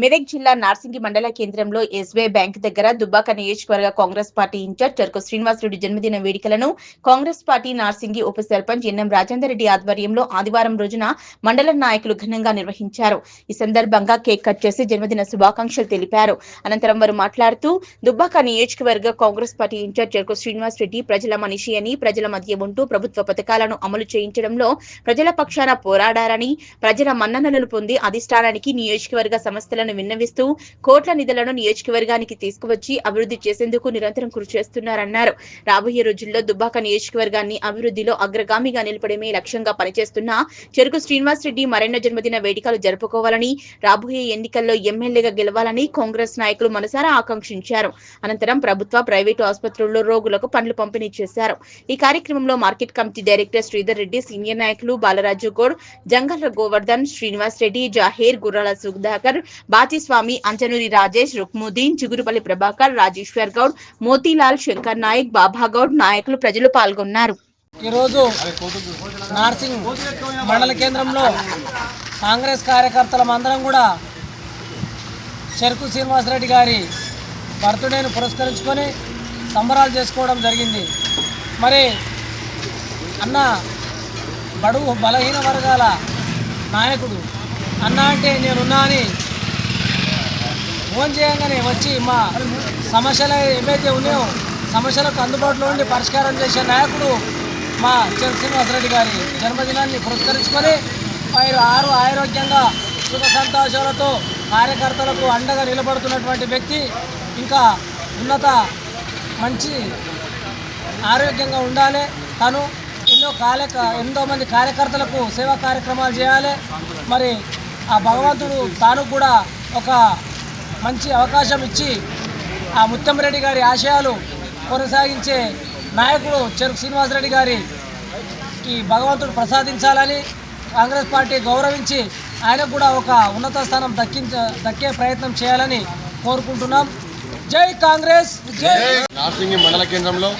మెదక్ జిల్లా నార్సింగి మండల కేంద్రంలో ఎస్బీఐ బ్యాంక్ దగ్గర దుబ్బాక నియోజకవర్గ కాంగ్రెస్ పార్టీ ఇన్ఛార్జ్ చెరుకు శ్రీనివాసరెడ్డి జన్మదిన వేడుకలను కాంగ్రెస్ పార్టీ నార్సింగి ఉప సర్పంచ్ ఎన్ఎం రాజేందర్ రెడ్డి ఆధ్వర్యంలో ఆదివారం రోజున మండల నాయకులు ఘనంగా నిర్వహించారు. ఈ సందర్భంగా కేక్ కట్ చేసి జన్మదిన శుభాకాంక్షలు తెలిపారు. అనంతరం వారు మాట్లాడుతూ దుబ్బాక నియోజకవర్గ కాంగ్రెస్ పార్టీ ఇన్ఛార్జ్ చెరుకు శ్రీనివాసరెడ్డి ప్రజల మనిషి అని, ప్రజల మధ్య ఉంటూ ప్రభుత్వ పథకాలను అమలు చేయించడంలో ప్రజల పక్షాన పోరాడారని, ప్రజల మన్ననలు పొంది అధిష్టానానికి నియోజకవర్గ సమస్యల విన్నవిస్తూ కోట్ల నిధులను నియోజకవర్గానికి తీసుకువచ్చి అభివృద్ధి చేసేందుకు నిరంతరం కృషి చేస్తున్నారన్నారు. రాబోయే రోజుల్లో దుబ్బాక నియోజకవర్గాన్ని అభివృద్ధిలో అగ్రగామిగా నిలపడమే లక్ష్యంగా పనిచేస్తున్న చెరుకు శ్రీనివాసరెడ్డి మరెన్నో జన్మదిన వేడుకలు జరుపుకోవాలని, రాబోయే ఎన్నికల్లో ఎమ్మెల్యేగా గెలవాలని కాంగ్రెస్ నాయకులు మనసారా ఆకాంక్షించారు. అనంతరం ప్రభుత్వ, ప్రైవేటు ఆసుపత్రుల్లో రోగులకు పండ్లు పంపిణీ చేశారు. ఈ కార్యక్రమంలో market committee director Sridhar Reddy, senior నాయకులు బాలరాజు గౌడ్, జంగల్ గోవర్ధన్, శ్రీనివాస్ రెడ్డి, జాహీర్, గుర్రాల సుధాకర్, బాతిస్వామి, అంజనూరి రాజేష్, రుక్ముద్దీన్, చిగురుపల్లి ప్రభాకర్, రాజేశ్వర్ గౌడ్, మోతీలాల్, శంకర్ నాయక్, బాబాగౌడ్ నాయకులు, ప్రజలు పాల్గొన్నారు. ఈరోజు నార్సింగ్ మండల కేంద్రంలో కాంగ్రెస్ కార్యకర్తలందరం కూడా చెరుకు శ్రీనివాసరెడ్డి గారి బర్త్డేను పురస్కరించుకొని సంబరాలు చేసుకోవడం జరిగింది. మరి అన్న బడుగు బలహీన వర్గాల నాయకుడు, అన్న అంటే నేనున్నా అని ఫోన్ చేయగానే వచ్చి మా సమస్యలు ఏవైతే ఉన్నాయో సమస్యలకు అందుబాటులో ఉండి పరిష్కారం చేసే నాయకుడు మా చెరుకు శ్రీనివాసరెడ్డి గారి జన్మదినాన్ని పురస్కరించుకొని ఆరోగ్యంగా సుఖ సంతోషాలతో కార్యకర్తలకు అండగా నిలబడుతున్నటువంటి వ్యక్తి, ఇంకా ఉన్నత మంచి ఆరోగ్యంగా ఉండాలి. తను ఎంతో మంది కార్యకర్తలకు సేవా కార్యక్రమాలు చేయాలి. మరి ఆ భగవంతుడు తాను కూడా ఒక మంచి అవకాశం ఇచ్చి ఆ ముత్తంరెడ్డి గారి ఆశయాలు కొనసాగించే నాయకుడు చెరుకు శ్రీనివాసరెడ్డి గారికి భగవంతుడు ప్రసాదించాలని కాంగ్రెస్ పార్టీ గౌరవించి ఆయనకు కూడా ఒక ఉన్నత స్థానం దక్కే ప్రయత్నం చేయాలని కోరుకుంటున్నాం. జై కాంగ్రెస్. జై. నార్సింగి మండల కేంద్రంలో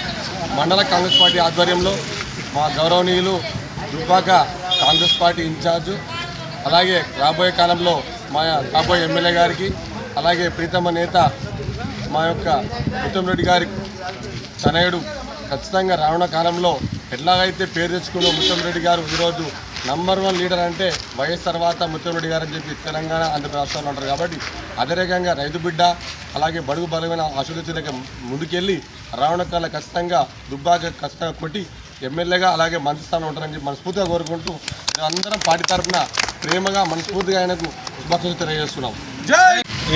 మండల కాంగ్రెస్ పార్టీ ఆధ్వర్యంలో మా గౌరవనీయులు దుబ్బాక కాంగ్రెస్ పార్టీ ఇన్ఛార్జు, అలాగే రాబోయే కాలంలో మా రాబోయే ఎమ్మెల్యే గారికి, అలాగే ప్రీతమ నేత మా యొక్క ముత్తంరెడ్డి గారి తనయుడు ఖచ్చితంగా రానున్న కాలంలో ఎట్లాగైతే పేరు తెచ్చుకున్న ముత్తంరెడ్డి గారు ఈరోజు #1 లీడర్ అంటే వైఎస్ తర్వాత ముత్తంరెడ్డి గారు అని చెప్పి తెలంగాణ, ఆంధ్ర రాష్ట్రాల్లో ఉంటారు. కాబట్టి అదే రకంగా రైతు బిడ్డ, అలాగే బడుగు బలమైన ఆశీర్వదించలేక ముందుకెళ్ళి రానున్న కాలం ఖచ్చితంగా దుబ్బాక ఖచ్చితంగా కొట్టి ఎమ్మెల్యేగా అలాగే మంత్రి స్థానం ఉంటారని చెప్పి మనస్ఫూర్తిగా కోరుకుంటూ అందరం పార్టీ తరఫున ప్రేమగా మనస్ఫూర్తిగా ఆయనకు శుభాకాంక్షలు తెలియజేస్తున్నాం.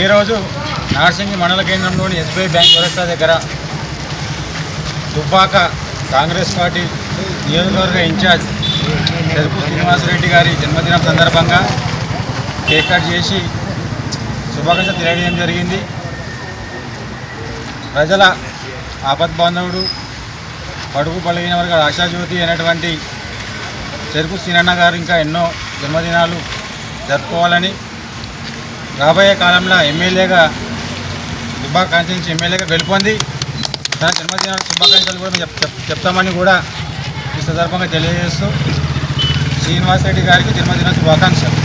ఈరోజు నార్సింగి మండల కేంద్రంలోని ఎస్బీఐ బ్యాంక్ వ్యవస్థ దగ్గర దుబ్బాక కాంగ్రెస్ పార్టీ నియోజకవర్గ ఇన్ఛార్జ్ చెరుకు శ్రీనివాసరెడ్డి గారి జన్మదినం సందర్భంగా కేక్ కట్ చేసి శుభాకాంక్షలు తెలియజేయడం జరిగింది. ప్రజల ఆపద్బాంధవుడు, బడుగు బలహీన వర్గాల ఆశాజ్యోతి అయినటువంటి చెరుకు శ్రీనన్న గారు ఇంకా ఎన్నో జన్మదినాలు జరుపుకోవాలని, రాబోయే కాలంలో ఎమ్మెల్యేగా దుబ్బాక కాన్స్టిట్యున్సీ ఎమ్మెల్యేగా గెలుపొంది తన జన్మదిన శుభాకాంక్షలు కూడా చెప్తామని కూడా ఈ సందర్భంగా తెలియజేస్తూ శ్రీనివాసరెడ్డి గారికి జన్మదిన శుభాకాంక్షలు.